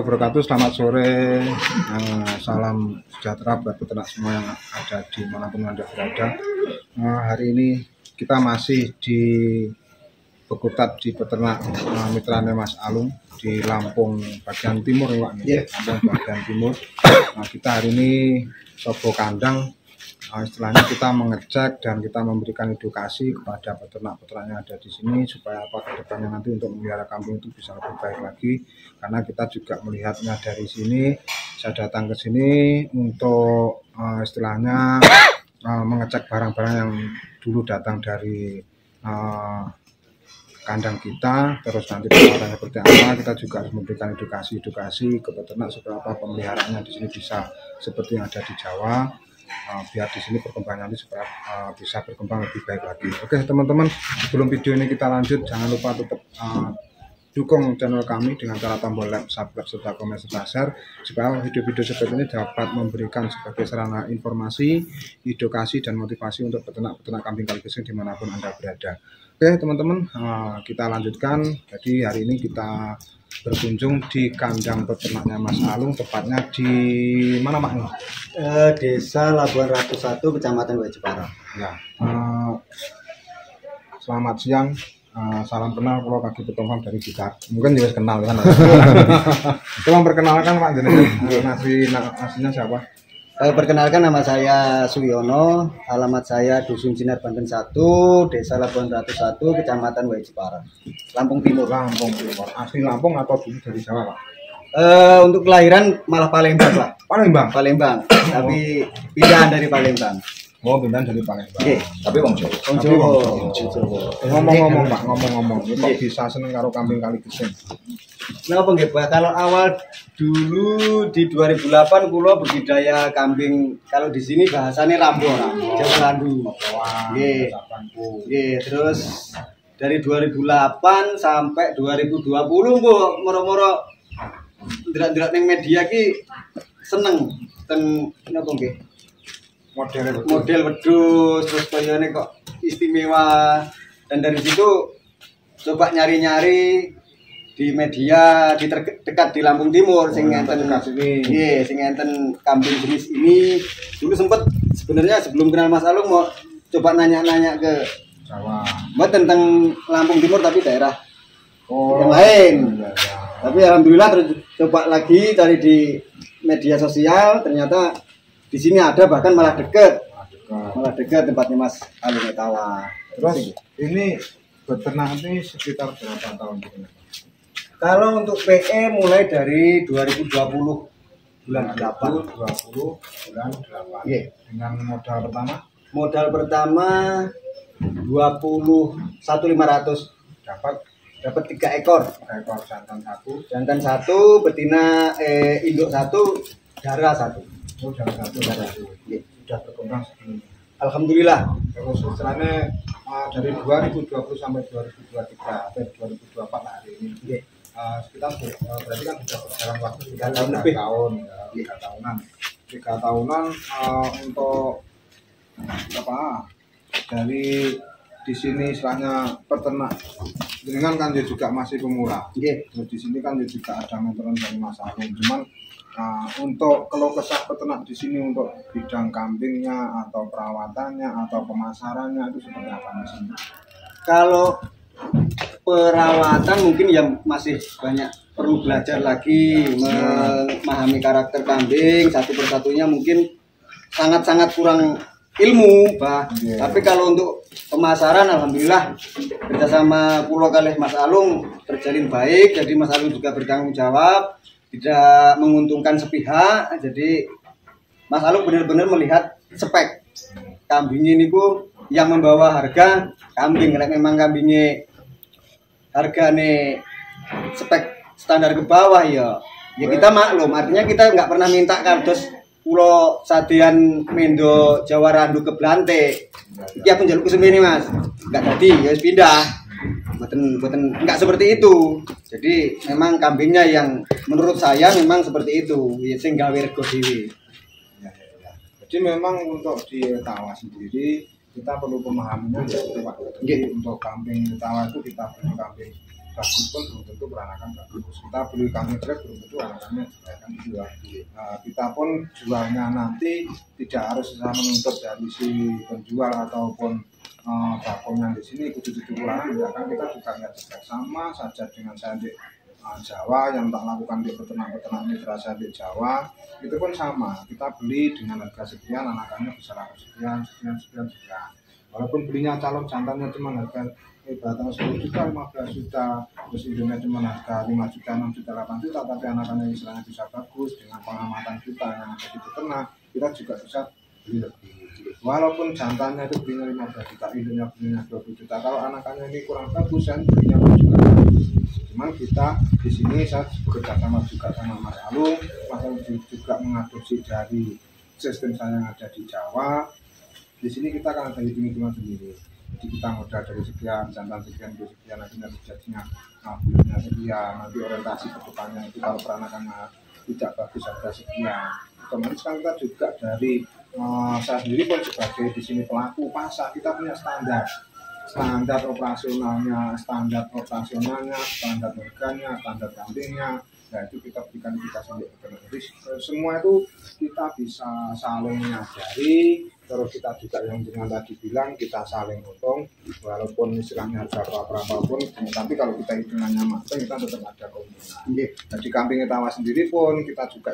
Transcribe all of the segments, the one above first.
wabarakatuh. Selamat sore, salam sejahtera buat peternak semua yang ada di manapun Anda berada. Hari ini kita masih di Bekutat di peternak mitranya Mas Alung di Lampung bagian timur ya Pak. Lampung bagian timur. Kita hari ini coba kandang. Istilahnya kita mengecek dan kita memberikan edukasi kepada peternak-peternak yang ada di sini supaya apa kedepannya nanti untuk memelihara kambing itu bisa lebih baik lagi, karena kita juga melihatnya dari sini. Saya datang ke sini untuk istilahnya mengecek barang-barang yang dulu datang dari kandang kita, terus nanti perawatannya seperti apa. Kita juga harus memberikan edukasi ke peternak supaya apa pemeliharaannya di sini bisa seperti yang ada di Jawa. Biar di sini perkembangan nanti supaya bisa berkembang lebih baik lagi. Oke teman-teman, sebelum video ini kita lanjut, jangan lupa tetap dukung channel kami dengan cara tombol like, subscribe, serta komen, serta share supaya video-video seperti ini dapat memberikan sebagai sarana informasi, edukasi, dan motivasi untuk peternak-peternak kambing kalkising dimanapun Anda berada. Oke teman-teman, kita lanjutkan. Jadi hari ini kita berkunjung di kandang peternaknya Mas Alung, tepatnya di mana Pak? Desa Labuan Ratu 1, Kecamatan Wajipara. Ya. Selamat siang, salam kenal, kalau kaki petongkang dari kita. Mungkin juga kenal kan? Coba perkenalkan Pak, nasinya siapa? Perkenalkan, nama saya Suyono, alamat saya Dusun Sinar Banten 1, Desa Labuan Ratu 1, Kecamatan Wajipara, Lampung Timur. Lampung Timur. Asli Lampung atau dulu dari Jawa Pak? Untuk kelahiran malah Palembang Pak. Palembang. Tapi pindahan dari Palembang. Oh, pindahan dari Palembang. Oke. Tapi wong Jawa. Ngomong-ngomong Pak, kok bisa seneng karo kambing kalkising? Nah, Pak, kalau awal dulu di 2008 kula budidaya kambing, kalau di sini bahasanya rambo, Jawa Landu. Terus dari 2008 sampai 2020 Bu, moro-moro ndelok ning media ki seneng ten napa nggih? Model wedhus, terus kayane kok istimewa, dan dari situ coba nyari-nyari di media dekat di Lampung Timur sing ngenten sing ngenten kambing jenis ini. Dulu sempet sebenarnya sebelum kenal Mas Alung mau coba nanya-nanya ke Jawa. Mbak tentang Lampung Timur tapi daerah yang lain. Tapi alhamdulillah terus coba lagi cari di media sosial, ternyata di sini ada, bahkan malah dekat tempatnya Mas Alung Etawa. Terus ini beternak ini sekitar berapa tahun gitu? Kalau untuk PE mulai dari 2020 bulan 8. 2020 bulan 8. Yeah. Dengan modal pertama? Modal pertama 21.500. Dapat 3 ekor. 3 ekor, jantan 1, betina induk 1, darah 1. Oh, jantan 1 darah. Yeah. Sudah berkembang segini. Alhamdulillah. Terus istilahnya dari 2020 sampai 2023 atau 2024 hari ini. Yeah. Sekitar berarti kan sudah berjalan waktu 3 tahun lebih. 3 tahunan untuk apa dari di sini istilahnya peternak dengan kan dia juga masih pemula. Terus di sini kan dia juga ada mentoran dari Mas Alung. Cuman untuk keluh kesah peternak di sini untuk bidang kambingnya atau perawatannya atau pemasarannya itu seperti apa di sini? Kalau perawatan mungkin yang masih banyak perlu belajar lagi, memahami karakter kambing satu persatunya, mungkin sangat-sangat kurang ilmu Pak. Tapi kalau untuk pemasaran alhamdulillah kerjasama pulau kalih Mas Alung terjalin baik, jadi Mas Alung juga bertanggung jawab, tidak menguntungkan sepihak. Jadi Mas Alung benar-benar melihat spek kambing ini Bu yang membawa harga kambing. Kalau memang kambingnya harganya spek standar ke bawah ya kita maklum, artinya kita nggak pernah minta kados pulau Sadian Mendo Jawa Randu ke Blante ya penjaluk kesempini Mas, nggak tadi ya pindah, buatan nggak seperti itu. Jadi memang kambingnya yang menurut saya memang seperti itu ya, sing gawe rego dhewe. Jadi memang untuk di Etawa sendiri kita perlu pemahamannya ya Pak. Jadi untuk kambing Etawa itu kita punya kambing bagus pun belum tentu peranakan bagus. Kita beli kambing trek belum tentu anakannya juga akan jual. Kita pun jualnya nanti tidak harus menuntut dari si penjual ataupun bakonya di sini kudu peranan, ya kan kita juga nggak juga sama saja dengan saya di Jawa yang tak lakukan di peternak-peternak mitra saya di Jawa itu pun sama, kita beli dengan harga sekian, anakannya bisa laku sekian sekian. Walaupun belinya calon jantannya cuma harga ibaratnya 10 juta, 15 juta, terus induknya cuma harga 5 juta, 6 juta, 8 juta, tapi anakannya istilahnya bisa bagus dengan pengamatan kita yang ada di peternak, kita juga bisa beli lebih. Walaupun jantannya itu belinya 15 juta, induknya belinya 20 juta, kalau anakannya ini kurang bagus kan belinya juga. Cuman kita di sini saya bekerja sama juga sama Mas Alung, Mas Alung juga mengadopsi dari sistem saya yang ada di Jawa. Di sini kita akan ada hitung-hitungan sendiri. Jadi kita modal dari sekian, jantan sekian, sekian, akhirnya jadinya bulannya sekian, nanti orientasi ke depannya itu kalau peranakannya tidak bagus ada sekian. Otomatis kan kita juga dari saya sendiri pun sebagai di sini pelaku pasar, kita punya standar operasionalnya, standar harganya, standar kambingnya. Nah itu kita berikan kita sendiri. Jadi semua itu kita bisa saling menyadari. Terus kita juga yang dengan tadi bilang kita saling untung, walaupun istilahnya harga berapapun, tapi kalau kita hitungannya matang kita tetap ada keuntungan. Jadi kambing tawa sendiri pun kita juga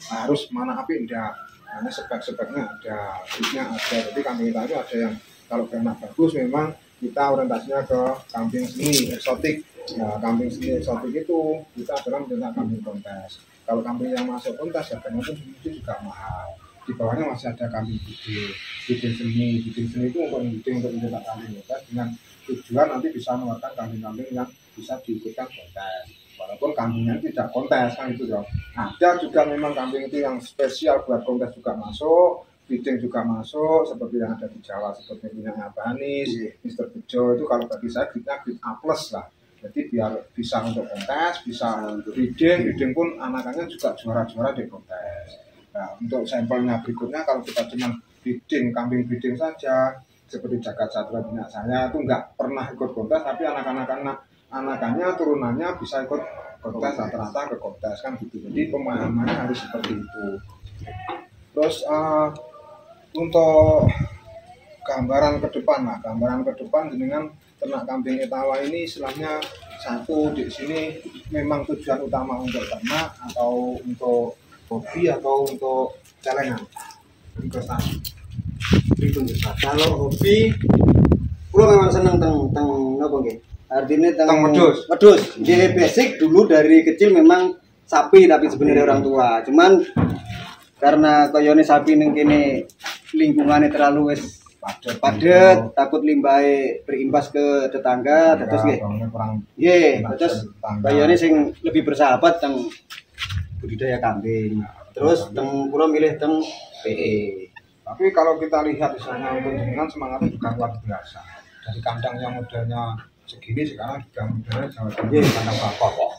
harus mana api enggak, karena spek-speknya ada, fitnya ada. Jadi kambing tawa itu ada yang kalau kena bagus memang kita orientasinya ke kambing seni eksotik. Nah, kambing seni eksotik itu kita adalah mencetak kambing kontes. Kalau kambing yang masuk kontes harganya pun juga mahal. Di bawahnya masih ada kambing bidding seni itu untuk mencetak kambing kontes dengan tujuan nanti bisa mengeluarkan kambing-kambing yang bisa diikutkan kontes. Walaupun kambingnya tidak kontes kan itu ya. Ada juga memang kambing itu yang spesial buat kontes juga masuk. Bidding juga masuk seperti yang ada di Jawa seperti punyanya Banis, Mr. Bejo itu kalau bagi saya gridnya grid A+ lah. Jadi biar bisa untuk kontes, bisa untuk bidding pun anakannya juga juara-juara di kontes. Nah, untuk sampelnya berikutnya kalau kita cuma kambing bidding saja seperti Jagat Satria punya saya itu nggak pernah ikut kontes, tapi anakannya turunannya bisa ikut kontes rata-rata ke kontes kan gitu. Jadi pemahamannya harus seperti itu. Terus untuk gambaran ke depan dengan ternak kambing etawa ini istilahnya satu di sini memang tujuan utama untuk ternak atau untuk hobi atau untuk celengan investasi. Kalau hobi kalau memang seneng teng apa nggih? Artinya teng medus. Dia basic dulu dari kecil memang sapi tapi sebenarnya orang tua. Cuman karena koyone sapi ning kene lingkungannya terlalu wis padet, takut limbahnya berimbas ke tetangga, terus nggih. Terus koyone sing lebih bersahabat teng budidaya kambing. Terus teng kula milih teng PE. Tapi kalau kita lihat di sana untuk dengan semangatnya juga luar biasa. Dari kandang yang modelnya segini sekarang juga modelnya Jawa Timur kandang bapak kok.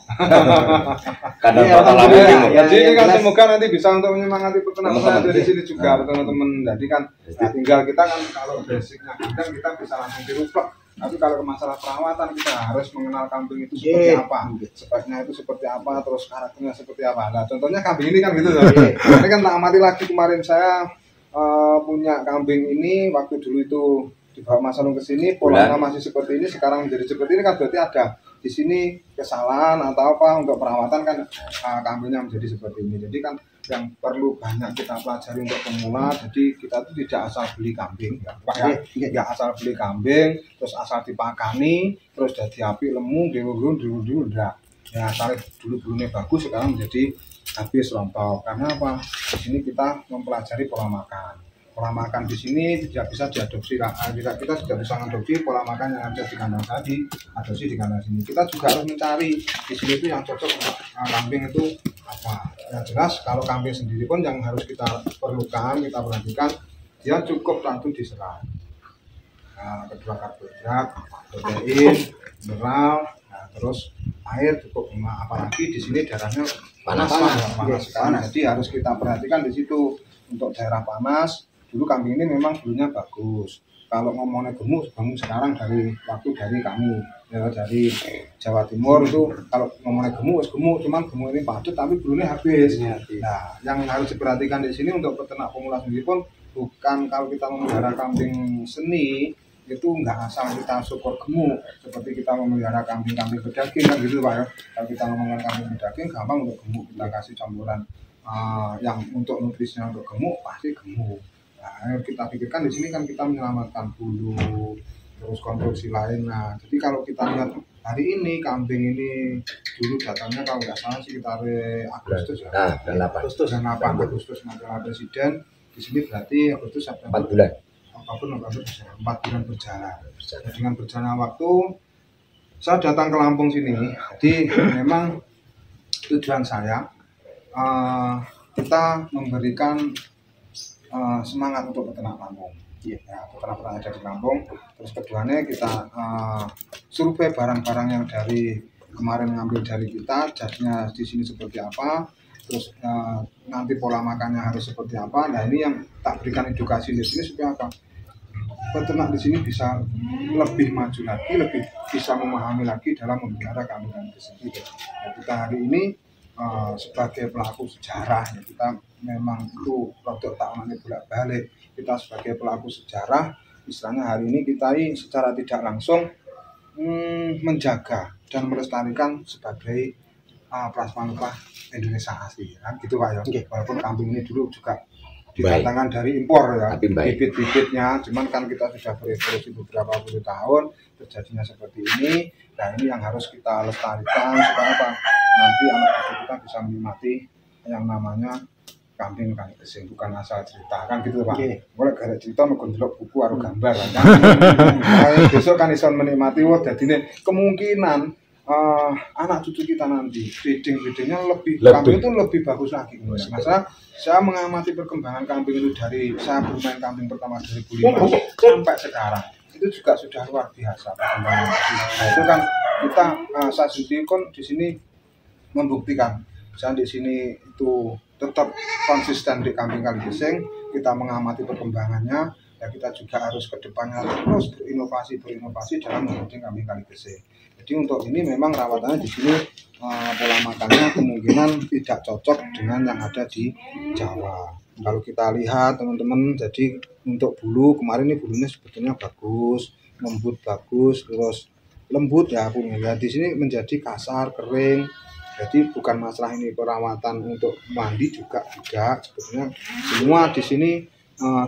Kandang bapak lama Jadi ini kan semoga nanti bisa untuk menyemangati peternak dari sini juga teman-teman. Jadi kan tinggal kita kan kalau basicnya kandang kita bisa langsung diruplek. Tapi kalau ke masalah perawatan kita harus mengenal kambing itu seperti apa, speknya itu seperti apa, terus karakternya seperti apa. Nah contohnya kambing ini kan gitu. Ini kan tak amati lagi kemarin saya punya kambing ini waktu dulu itu dibawa Mas Alung ke sini, polanya masih seperti ini, sekarang menjadi seperti ini kan berarti ada di sini kesalahan atau apa untuk perawatan kan kambingnya menjadi seperti ini. Jadi kan yang perlu banyak kita pelajari untuk pemula. Jadi kita itu tidak asal beli kambing, ya asal beli kambing terus asal dipakani terus jadi api lemu dulu enggak. Ya asal dulu-dulunya bagus sekarang menjadi habis rontok. Karena apa? Di sini kita mempelajari pola makan. Pola makan di sini tidak bisa diadopsi lah. Kita sudah bisa mengadopsi pola makan yang ada di kandang tadi, adopsi di kandang sini. Kita juga harus mencari di sini itu yang cocok untuk kambing itu apa. Yang jelas kalau kambing sendiri pun yang harus kita perlukan, kita perhatikan dia cukup langsung diserap. Nah, kedua karbohidrat, protein, mineral, nah, terus air cukup. Apalagi di sini darahnya panas sekali. Jadi harus kita perhatikan di situ untuk daerah panas. Dulu kambing ini memang bulunya bagus. Kalau ngomongnya gemuk sekarang dari kami ya dari Jawa Timur itu kalau ngomongnya gemuk, cuman gemuk ini padat tapi bulunya habis. Nah, yang harus diperhatikan di sini untuk peternak pemula sendiri pun bukan kalau kita memelihara kambing seni itu nggak asal kita syukur gemuk seperti kita memelihara kambing-kambing pedaging kan gitu Pak ya. Kalau kita ngomongin kambing pedaging gampang untuk gemuk, kita kasih campuran yang untuk nutrisinya untuk gemuk pasti gemuk. Nah, kita pikirkan di sini kan kita menyelamatkan bulu, terus konstruksi lain. Nah, jadi kalau kita lihat hari ini kambing ini dulu datangnya kalau nggak salah sih kita Agustus ya. Agustus Natal Presiden di sini berarti Agustus September 4 bulan. Oktober 4 bulan berjalan. Nah, dengan berjalan waktu saya datang ke Lampung sini. Jadi memang tujuan saya kita memberikan semangat untuk peternak Lampung. Ya, peternak-peternak ada di Lampung. Terus keduanya kita survei barang-barang yang dari kemarin ngambil dari kita, jadinya di sini seperti apa. Terus nanti pola makannya harus seperti apa. Nah, ini yang tak berikan edukasi di sini supaya apa? Peternak di sini bisa lebih maju lagi, lebih bisa memahami lagi dalam memelihara kambing-kambing tersebut. Nah, kita hari ini sebagai pelaku sejarah, ya, kita memang itu produk tahunan bolak-balik. Kita sebagai pelaku sejarah, istilahnya hari ini kita secara tidak langsung menjaga dan melestarikan sebagai prasmanuka Indonesia asli, kan gitu Pak ya. Walaupun kambing ini dulu juga didatangkan dari impor ya, bibit-bibitnya, cuman kan kita sudah berevolusi beberapa puluh tahun, terjadinya seperti ini. Nah, ini yang harus kita lestarikan supaya apa? Nanti anak cucu kita bisa menikmati yang namanya kambing kali kesing, bukan asal cerita kan gitu Pak. Boleh gara cerita ngelok buku atau gambar kan. Besok kan bisa menikmati jadi kemungkinan anak cucu kita nanti breedingnya lebih kambing itu lebih bagus lagi. Masa saya mengamati perkembangan kambing itu dari saya bermain kambing pertama 2005 sampai sekarang itu juga sudah luar biasa perkembangan. Nah, itu kan kita saya sendiri kan di sini membuktikan saya di sini itu tetap konsisten di kambing kali geseng. Kita mengamati perkembangannya, ya kita juga harus ke depannya terus berinovasi dalam membreeding kambing kali geseng. Jadi untuk ini memang rawatannya di sini pola makannya kemungkinan tidak cocok dengan yang ada di Jawa. Kalau kita lihat teman-teman, jadi untuk bulu kemarin ini bulunya sebetulnya bagus, lembut bagus, terus lembut ya punya. Ya di sini menjadi kasar, kering. Jadi bukan masalah ini perawatan untuk mandi juga tidak. Sebetulnya semua di sini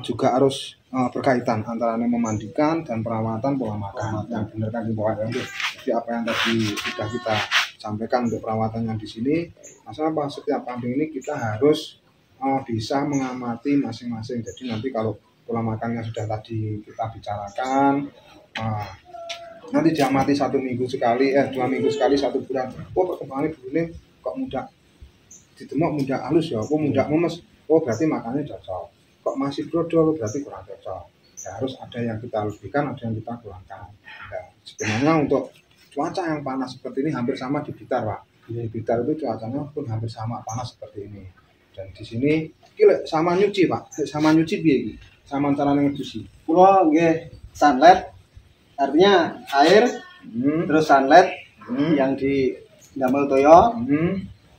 juga harus berkaitan antara memandikan dan perawatan pola makan yang benar kan di bawah. Jadi apa yang tadi sudah kita sampaikan untuk perawatannya di sini, masalah apa setiap kambing ini kita harus bisa mengamati masing-masing. Jadi nanti kalau pola makannya sudah tadi kita bicarakan, nanti diamati 1 minggu sekali, 2 minggu sekali, 1 bulan. Oh perkembangan ini kok mudah ditemuk, mudah halus ya, kok mudah memes. Oh berarti makannya cocok. Kok masih brodol berarti kurang cocok. Ya, harus ada yang kita lebihkan, ada yang kita kurangkan. Nah, sebenarnya untuk cuaca yang panas seperti ini hampir sama di Blitar Pak. Di Blitar itu cuacanya pun hampir sama panas seperti ini. Dan di sini kira sama nyuci Pak, sama nyuci piye sama cara nyuci. Kula nggih sunlight, artinya air, terus sunlight yang di damel toyo,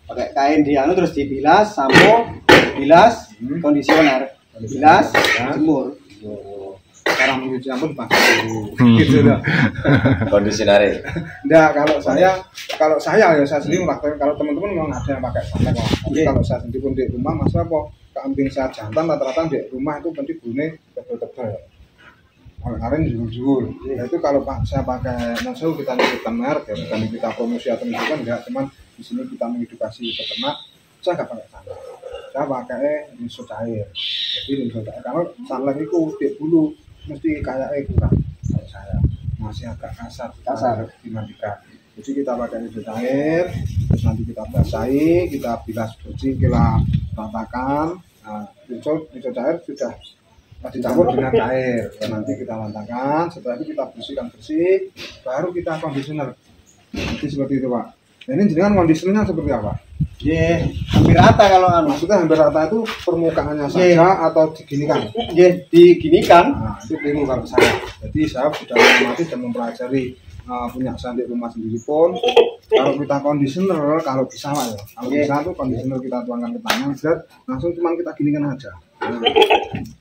pakai kain dianu terus dibilas, sampo, bilas, kondisioner, bilas, jemur. Cara mencuci ampun pakai gitu loh. Kondisioner. Enggak, kalau saya ya saya sendiri melakukan, kalau teman-teman memang ada yang pakai sunlight. Tapi kalau saya sendiri pun di rumah masalah apa kambing saya jantan rata-rata di rumah itu penting bulunya tebal-tebal. Kemarin jujur, ya itu kalau saya pakai nasul kita nyebutkan merek ya, bukan kita promosi atau menunjukkan enggak, cuman di sini kita mengedukasi peternak. Saya nggak pakai sunlight, saya pakai rinso cair. Jadi rinso cair karena sunlight itu di bulu mesti kayak kurang. Kalau saya masih agak kasar dimandikan. Jadi kita pakai rinso cair, terus nanti kita basahi, kita bilas bersih, kita ratakan. Nah, rinso cair sudah dicampur dengan air, dan nanti kita ratakan. Setelah itu kita bersih, baru kita kondisioner. Jadi seperti itu Pak. Nah, ini jenengan kondisionernya seperti apa? Hampir rata kalau maksudnya hampir rata itu permukaannya saja atau diginikan? Diginikan. Nah, itu ilmu kalau saya. Jadi saya sudah mengamati dan mempelajari punya sandik rumah sendiri pun, kalau kita conditioner, kalau bisa lah ya, kalau bisa tuh conditioner kita tuangkan ke tangan, langsung cuma kita ginikan aja.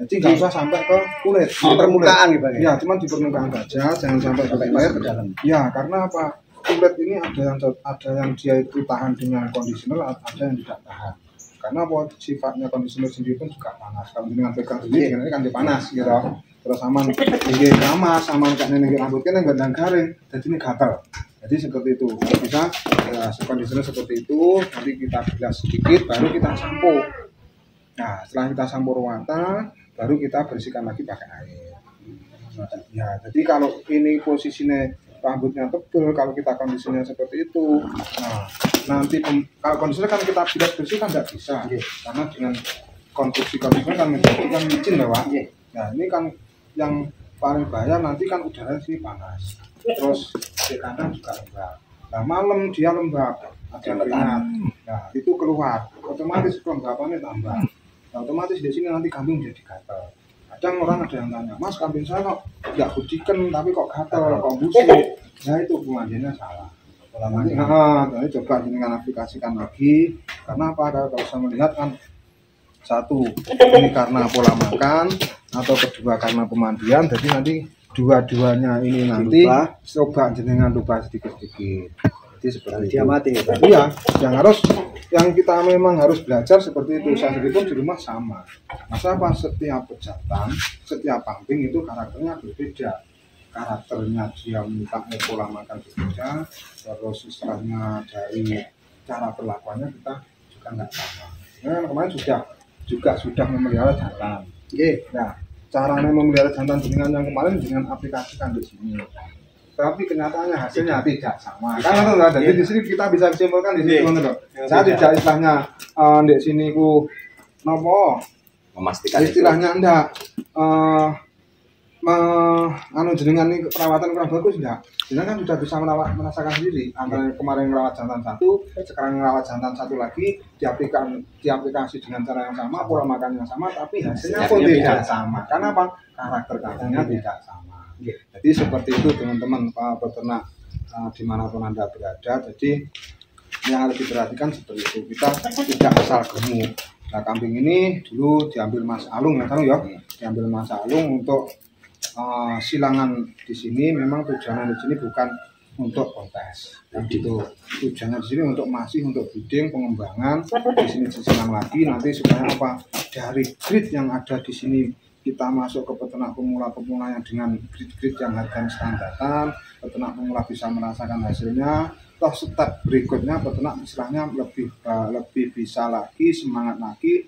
Jadi nggak usah sampai ke kulit, di permukaan gitu ya, cuma di permukaan saja, jangan sampai ke kulit. Ya, karena apa? Kulit ini ada yang dia itu tahan dengan conditioner, ada yang tidak tahan. Karena sifatnya conditioner sendiri pun juga panas. Kalau dengan pegang sendiri, ini kan dia panas gitu. Terus aman tinggi ramas, aman kayak nengi rambutnya yang gadang garing, jadi ini gatal. Jadi seperti itu. Kalau bisa ya, conditioner seperti itu, nanti kita bilas sedikit, baru kita sampo. Nah, setelah kita sampo ruwata, baru kita bersihkan lagi pakai air. Ya, jadi kalau ini posisinya rambutnya tebal, kalau kita kondisinya seperti itu, nah nanti kalau kondisinya kan kita bilas bersih kan tidak bisa, karena dengan konstruksi kondisinya kan menjadikan licin lah, Pak. Nah ini kan yang paling bahaya nanti kan udara sih panas, terus di kandang juga lembab. Nah malam dia lembab, ada keringat, nah itu keluar, otomatis kelembapannya tambah. Nah, otomatis di sini nanti kambing jadi gatal. Kadang orang ada yang tanya, Mas kambing saya kok nggak budikan tapi kok gatal, kok busuk. Nah itu pemandiannya salah. Jadi coba dengan aplikasikan lagi. Karena apa? Kalau saya melihat kan satu ini karena pola makan atau kedua karena pemandian. Jadi nanti dua-duanya ini nanti coba jenengan rubah sedikit-sedikit. Jadi seperti dia mati. Iya, yang kita memang harus belajar seperti itu. Saya sendiri pun di rumah sama. Masa apa setiap pejantan, setiap kambing itu karakternya berbeda. Karakternya dia minta pola makan berbeda, terus istilahnya dari cara perlakuannya kita juga nggak sama. Nah, kemarin juga sudah memelihara jantan. Nah, caranya memelihara jantan dengan yang kemarin dengan aplikasikan di sini. Tapi kenyataannya hasilnya tidak sama. Karena itu jadi di sini kita bisa simpulkan di sini loh. Saya tidak istilahnya di sini ku nopo memastikan istilahnya enggak jenengan ini perawatan kurang bagus enggak. Jenengan kan sudah bisa merasakan sendiri antara kemarin merawat jantan satu, sekarang merawat jantan satu lagi diaplikasi dengan cara yang sama, pola makan yang sama, tapi hasilnya pun tidak sama. Karena apa? Karakter kambingnya tidak sama. Jadi seperti itu teman-teman peternak dimanapun Anda berada. Jadi yang harus diperhatikan seperti itu, kita tidak asal gemuk. Nah kambing ini dulu diambil Mas Alung ya, diambil Mas Alung untuk silangan di sini. Memang tujuannya di sini bukan untuk kontes, gitu. Tujuannya di sini untuk untuk breeding, pengembangan. Di sini disilang lagi nanti supaya apa? Dari breed yang ada di sini kita masuk ke peternak pemula yang dengan breed yang harganya standaran, peternak pemula bisa merasakan hasilnya. Toh step berikutnya peternak istilahnya lebih bisa lagi, semangat lagi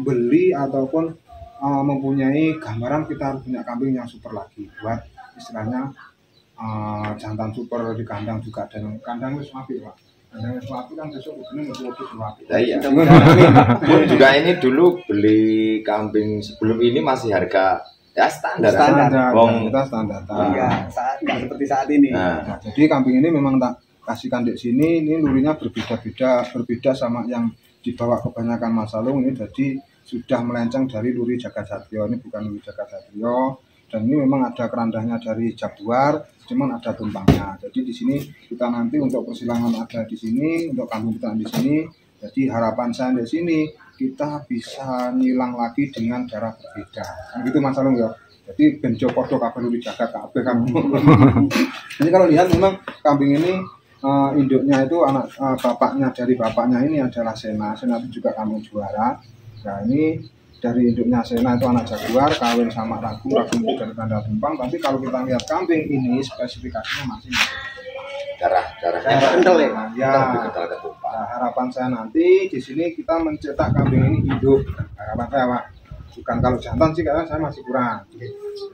beli ataupun mempunyai gambaran kita harus punya kambing yang super lagi buat istilahnya jantan super di kandang juga, dan kandang itu suapi Pak. Kandang suapi kan besok begini nggak suapi. Iya. Juga ini dulu beli kambing sebelum ini masih harga ya standar. Kita standar. Iya, nggak seperti saat ini. Nah, jadi kambing ini memang tak kasihkan di sini. Ini lurinya berbeda sama yang dibawa kebanyakan Mas Alung ini. Jadi sudah melenceng dari luri Jagat Satrio. Ini bukan luri Jagat Satrio. Dan ini memang ada kerandanya dari Jaguar, cuman ada tumpangnya. Jadi di sini kita nanti untuk persilangan ada di sini, untuk kambing kita di sini. Jadi harapan saya di sini kita bisa nyilang lagi dengan darah berbeda. Begitu Mas Alung ya. Jadi benjo podo kabeh luri Jagat kabeh kamu. Jadi kalau lihat memang kambing ini induknya itu anak bapaknya dari bapaknya ini adalah Sena itu juga kambing juara. Nah ini dari induknya Sena itu anak Jaguar, kawin sama Ragu itu dari tanda tumpang. Tapi kalau kita lihat kambing ini spesifikasinya masih darahnya kental ya. lebih kental ke tumpang. Nah, harapan saya nanti di sini kita mencetak kambing ini induk. Harapan saya Pak, bukan kalau jantan sih karena saya masih kurang.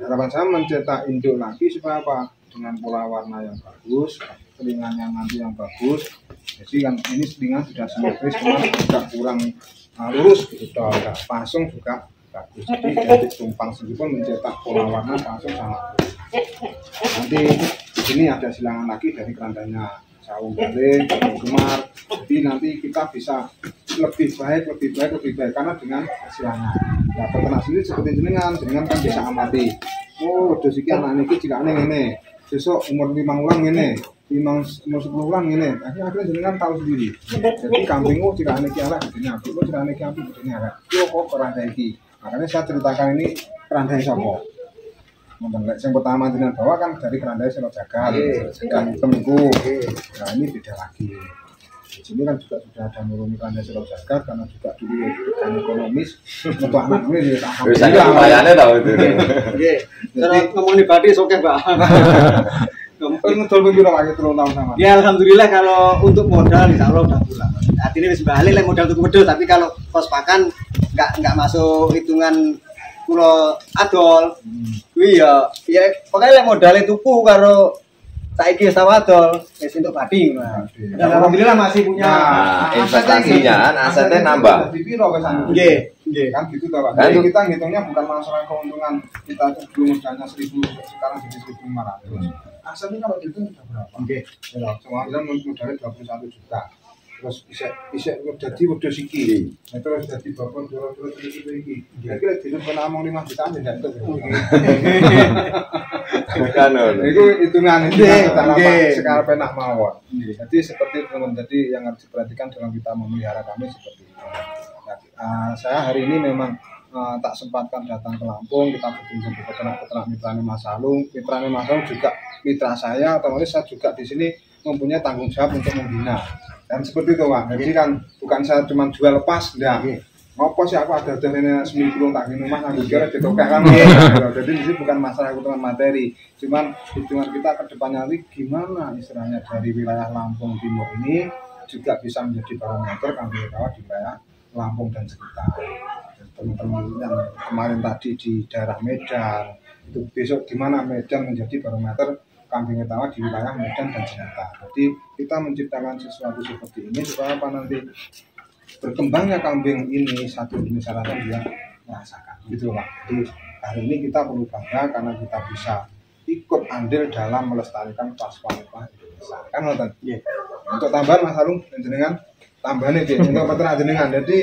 Harapan saya mencetak induk lagi supaya apa? Dengan pola warna yang bagus, selingannya nanti yang bagus. Jadi kan ini selingan sudah simetris, cuma juga kurang lurus gitu, pasung juga bagus. Jadi dari tumpang sendiri pun mencetak pola warna pasung sama. Nanti di sini ada silangan lagi dari kerandanya Saung Galing, Gemar. Jadi nanti kita bisa lebih baik karena dengan silangan. Nah, peternak sendiri seperti jenengan kan bisa amati. Oh, dos iki anak niki jika aneh ini. besok umur 5 bulan ini, umur 10 bulan ini, akhirnya jenengan tahu sendiri. Jadi kambingmu tidak aneh kiara, gedenya api, tidak aneh kiara, gedenya api. Itu kok kerandai iki. Makanya saya ceritakan ini kerandai sopo. Yang pertama dengan bawa kan dari kerandai Selo Jagat, dan Tengku. Nah ini beda lagi. Di sini kan juga sudah ada nuruni kerandai Selo Jagat karena juga dulu kan ekonomis untuk anak ini. Bisa lumayannya tahu itu. Jadi ngomongin badi oke Pak. Ngedol piro lagi 3 tahun sama. Ya alhamdulillah kalau untuk modal insya Allah udah pulang. Artinya wis balik lah modal untuk wedhus, tapi kalau kos pakan nggak masuk hitungan kulo adol. Iya, ya pokoknya modalnya tuku karo saiki wis adol, wis entuk padi. Dan alhamdulillah masih punya investasinya, asetnya nambah. Nggih, Kan gitu toh Pak. Jadi kita ngitungnya bukan masalah keuntungan kita dulu modalnya 1.000 sekarang jadi 1.500. Asalnya kalau itu udah berapa? Oke. Ya, semua kita modalnya 21 juta. Terus bisa jadi wedhus iki. Terus jadi babon doro-doro iki. Kira-kira dihitung kena among 5 juta ndak itu. Kan Itu hitungan sekarang penak mawon. Jadi seperti teman, jadi yang harus diperhatikan dalam kita memelihara kami seperti itu. Saya hari ini memang tak sempatkan datang ke Lampung, kita berkunjung ke peternak-peternak mitranya Mas Salung. Mitranya Mas Salung juga mitra saya, otomatis saya juga di sini mempunyai tanggung jawab untuk membina. Dan seperti itu Pak, jadi kan bukan saya cuma jual lepas, enggak. Ngopo sih aku ada ini seminggu tak gini rumah, aku kira ditokek kan. Jadi di sini bukan masalah hitungan materi, cuman hitungan kita ke depannya nanti gimana istilahnya dari wilayah Lampung Timur ini juga bisa menjadi barometer kambing rawa di wilayah Lampung dan sekitar. Teman-teman yang kemarin tadi di daerah Medan, itu besok gimana Medan menjadi barometer kambing tawa di wilayah Medan dan sekitar. Jadi kita menciptakan sesuatu seperti ini supaya apa nanti berkembangnya kambing ini satu jenis syaratan dia merasakan gitu Pak. Jadi hari ini kita perlu bangga karena kita bisa ikut andil dalam melestarikan paspampah Indonesia. Kan nonton? Untuk tambahan Mas Halung jenengan tambahan itu untuk peternak jenengan. Jadi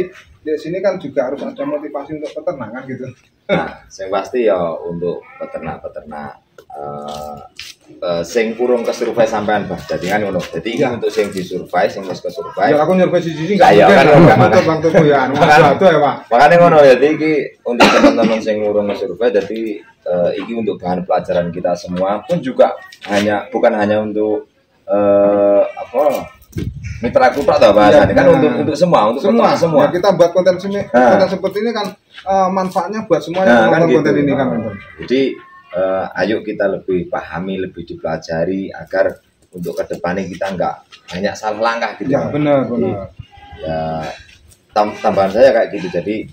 di sini kan juga harus ada motivasi untuk peternak kan gitu. Nah, yang pasti ya untuk peternak-peternak sing kurung ke survei sampean Bah. Jadi kan ngono. Jadi ini untuk sing disurvei, sing wis ke survei. Ya aku nyurvei di sini enggak ya kan waktu ya anu ya Pak. Makanya ngono jadi iki untuk teman-teman sing kurung ke survei jadi iki untuk bahan pelajaran kita semua pun juga bukan hanya untuk mitra kutok atau bahasanya kan untuk semua semua. Ya, kita buat konten seperti ini kan manfaatnya buat semua yang nonton konten ini kan. Jadi ayo kita lebih pahami, lebih dipelajari agar untuk kedepannya kita nggak banyak salah langkah gitu. Ya benar. Ya tambahan saya kayak gitu. Jadi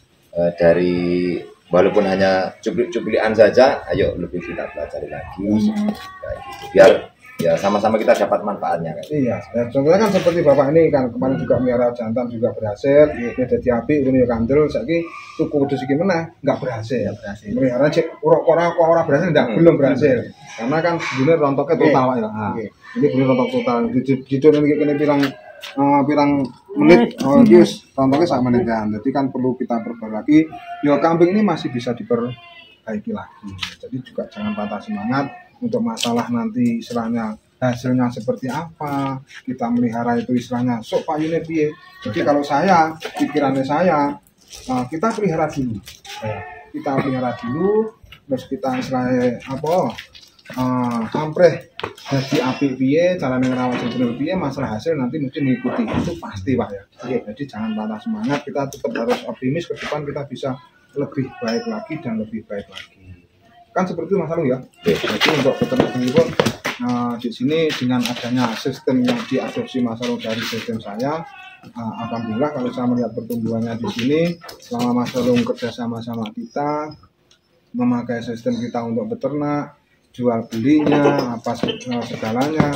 dari walaupun hanya cuplik-cuplikan saja, ayo lebih kita pelajari lagi kayak gitu. Biar ya sama-sama kita dapat manfaatnya kan. Iya, ya, contohnya kan seperti Bapak ini kan kemarin juga melihara jantan juga berhasil, ya jadi api ini ya kandel, saiki tuku wedhus iki meneh enggak berhasil. Melihara cek ora berhasil belum berhasil. Karena kan sebenarnya rontoknya total ya. Nah, ini bener rontok total. Didon iki kene pirang menit wis rontoknya sak menit kan. Jadi kan perlu kita perbaiki lagi. Ya kambing ini masih bisa diperbaiki lagi. Jadi juga jangan patah semangat. Untuk masalah nanti istilahnya hasilnya seperti apa, kita melihara itu istilahnya sok payune piye. Jadi kalau saya, pikirannya saya, kita pelihara dulu. Terus kita istilahnya ampreh jadi api piye, cara ngerawat bener piye, masalah hasil nanti mungkin mengikuti itu pasti Pak ya. Jadi jangan patah semangat, kita tetap harus optimis ke depan kita bisa lebih baik lagi dan lebih baik lagi. Kan seperti itu Mas Halung ya. Jadi untuk peternak sendiri pun di sini dengan adanya sistem yang diadopsi Mas Halung dari sistem saya, alhamdulillah kalau saya melihat pertumbuhannya di sini selama Mas Halung kerja sama kita memakai sistem kita untuk beternak, jual belinya, apa segalanya.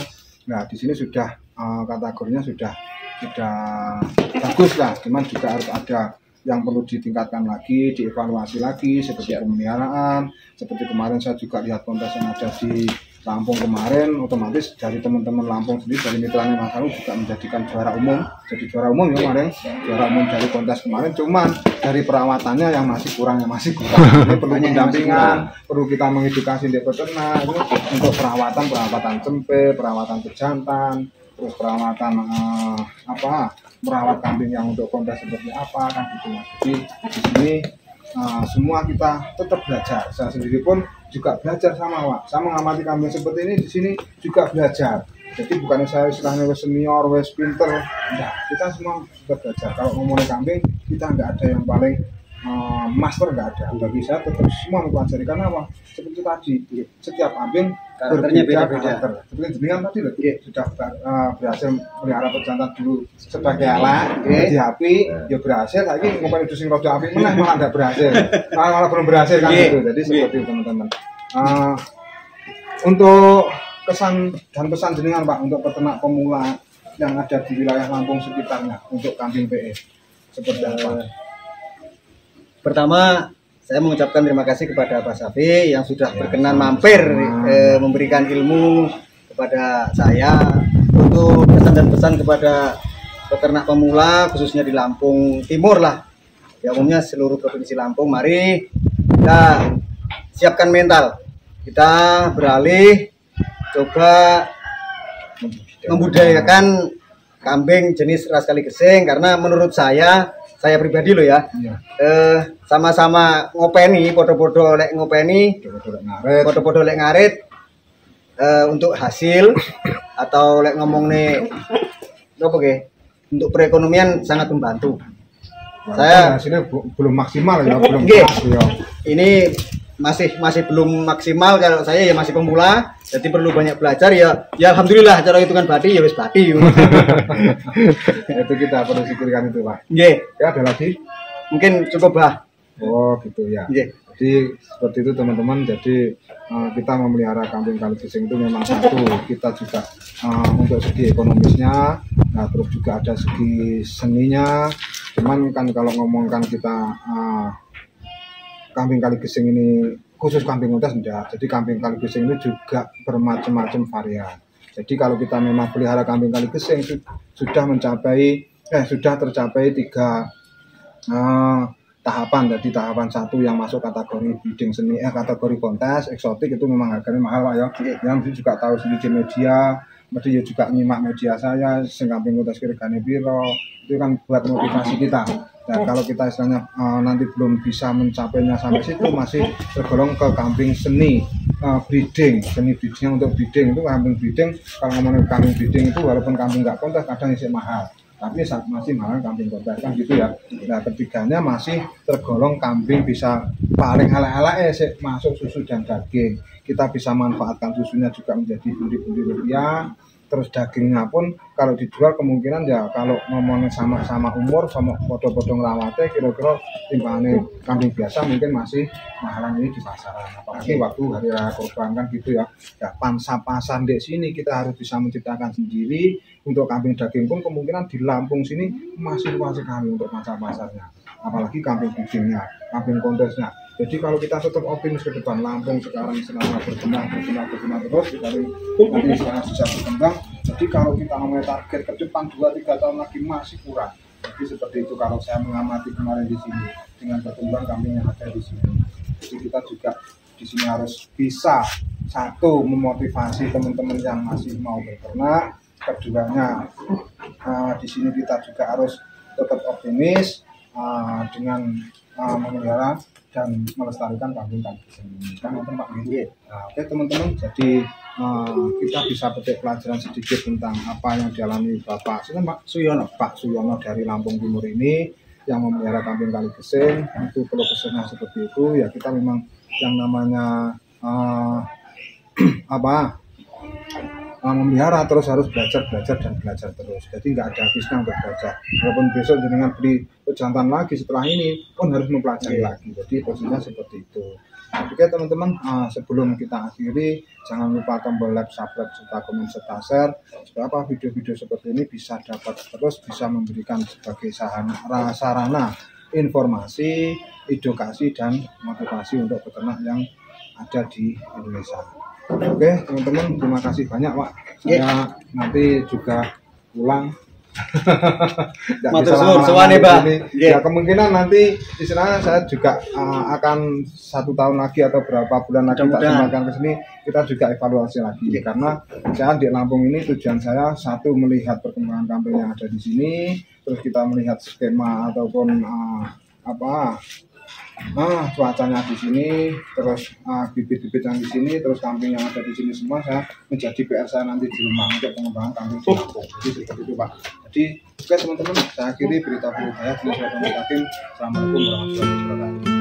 Nah di sini sudah kategorinya sudah bagus lah. Cuman juga harus ada yang perlu ditingkatkan lagi, dievaluasi lagi seperti pemeliharaan. Seperti kemarin saya juga lihat kontes yang ada di Lampung kemarin, otomatis dari teman-teman Lampung sendiri, dari mitranya Mas Aru juga menjadikan juara umum. Jadi juara umum ya kemarin, juara umum dari kontes kemarin. Cuman dari perawatannya yang masih kurang. Ini perlu pendampingan, perlu kita mengedukasi di peternak itu untuk perawatan cempe, perawatan pejantan, terus perawatan merawat kambing yang untuk kontes seperti apa kan gitu Mas. Jadi di sini semua kita tetap belajar. Saya sendiri pun juga belajar sama mengamati kambing seperti ini di sini juga belajar. Jadi bukan saya istilahnya wes senior, wes pinter, enggak. Kita semua tetap belajar. Kalau ngomongin kambing kita nggak ada yang paling master, nggak ada. Bagi saya tetap semua mempelajari karena apa? Seperti tadi setiap kambing karakternya beda-beda. Karakter. Seperti jenengan tadi loh, sudah berhasil melihara pejantan dulu sebagai alat, di api, ya berhasil. Lagi ngomongin itu sing roda api menang malah nggak berhasil, malah belum berhasil kan gitu. Jadi seperti itu teman-teman. Untuk kesan dan pesan jenengan Pak untuk peternak pemula yang ada di wilayah Lampung sekitarnya untuk kambing PE seperti apa? Pertama, saya mengucapkan terima kasih kepada Pak Safi yang sudah berkenan mampir memberikan ilmu kepada saya untuk pesan dan pesan kepada peternak pemula khususnya di Lampung Timur lah. Ya umumnya seluruh provinsi Lampung, mari kita siapkan mental. Kita beralih coba membudidayakan kambing jenis ras Kaligesing karena menurut saya pribadi loh ya, sama-sama ngopeni, podo-podo lek ngopeni, podo-podo lek ngarit, untuk hasil atau lek ngomong nih, untuk perekonomian sangat membantu. Saya hasilnya belum maksimal ya, belum pas ya. Ini masih belum maksimal, kalau saya ya masih pemula, jadi perlu banyak belajar ya alhamdulillah cara hitungan badi ya wis badi. Itu kita perlu syukurkan itu Pak. Nggih. Ya ada lagi? Mungkin cukup Pak. Oh gitu ya. Nggih. Jadi seperti itu teman-teman. Jadi kita memelihara kambing Kaligesing itu memang satu, kita juga untuk segi ekonomisnya, nah terus juga ada segi seninya. Cuman kan kalau ngomongkan kita kambing Kaligesing ini khusus kambing kontes enggak. Jadi kambing Kaligesing ini juga bermacam-macam varian. Jadi kalau kita memang pelihara kambing Kaligesing sudah tercapai 3 tahapan. Jadi tahapan 1 yang masuk kategori breeding seni, kategori kontes eksotik itu memang harganya mahal Pak ya. Yang juga tahu sendiri media, berarti juga nyimak media saya, sing kambing kontes regane piro, itu kan buat motivasi kita. Nah, kalau kita istilahnya nanti belum bisa mencapainya sampai situ, masih tergolong ke kambing seni breeding, seni breedingnya untuk breeding itu kambing breeding. Kalau ngomongin kambing breeding itu walaupun kambing nggak kontes kadang isi mahal, tapi masih mahal kambing kontes kan gitu ya. Nah ketiganya masih tergolong kambing bisa paling ala-ala masuk susu dan daging. Kita bisa manfaatkan susunya juga menjadi bundi-bundi rupiah. Terus dagingnya pun kalau dijual kemungkinan ya kalau ngomongin sama-sama umur sama podo-podo ngerawatnya kira-kira timbangannya kambing biasa mungkin masih mahalan ini di pasaran. Apalagi waktu hari raya kurban kan gitu ya. Ya pasar di sini kita harus bisa menciptakan sendiri. Untuk kambing daging pun kemungkinan di Lampung sini masih luas sekali untuk pasarnya. Apalagi kambing kucingnya, kambing kontesnya. Jadi kalau kita tetap optimis ke depan, Lampung sekarang selama berkembang terus, nanti sekarang bisa berkembang. Jadi kalau kita ngomongin target ke depan 2-3 tahun lagi masih kurang. Jadi seperti itu kalau saya mengamati kemarin di sini dengan berkembang kambing yang ada di sini. Jadi kita juga di sini harus bisa satu memotivasi teman-teman yang masih mau beternak. Keduanya di sini kita juga harus tetap optimis dengan memelihara dan melestarikan kambing ini. Kan Pak gitu. Nah, oke teman-teman, jadi kita bisa petik pelajaran sedikit tentang apa yang dialami Pak Suyono dari Lampung Timur ini yang memelihara kambing Kaligesing. Itu perlu kesennya seperti itu ya, kita memang yang namanya memelihara terus harus belajar terus. Jadi nggak ada habisnya untuk belajar. Walaupun besok dengan beli pejantan lagi setelah ini pun harus mempelajari lagi. Jadi posisinya seperti itu. Nah, oke teman-teman, sebelum kita akhiri jangan lupa tombol like, subscribe, serta komen, serta share supaya video-video seperti ini bisa dapat terus bisa memberikan sebagai sarana informasi, edukasi dan motivasi untuk peternak yang ada di Indonesia. Oke teman-teman, terima kasih banyak Pak. Saya nanti juga pulang. Nggak Matur bisa suwun, lama-lama sowan di Pak. sini. Nggih. Ya kemungkinan nanti istilahnya saya juga akan 1 tahun lagi atau berapa bulan lagi tak Mudah-mudahan. sempatkan ke sini, kita juga evaluasi lagi. Karena saya di Lampung ini tujuan saya satu melihat perkembangan kambing yang ada di sini, terus kita melihat skema ataupun cuacanya di sini, terus bibit-bibit yang di sini, terus kambing yang ada di sini semua saya menjadi PR saya nanti di rumah untuk pengembangan kambing di Lampung. Jadi seperti itu Pak. Jadi oke teman-teman, saya akhiri berita saya. Assalamualaikum warahmatullahi wabarakatuh.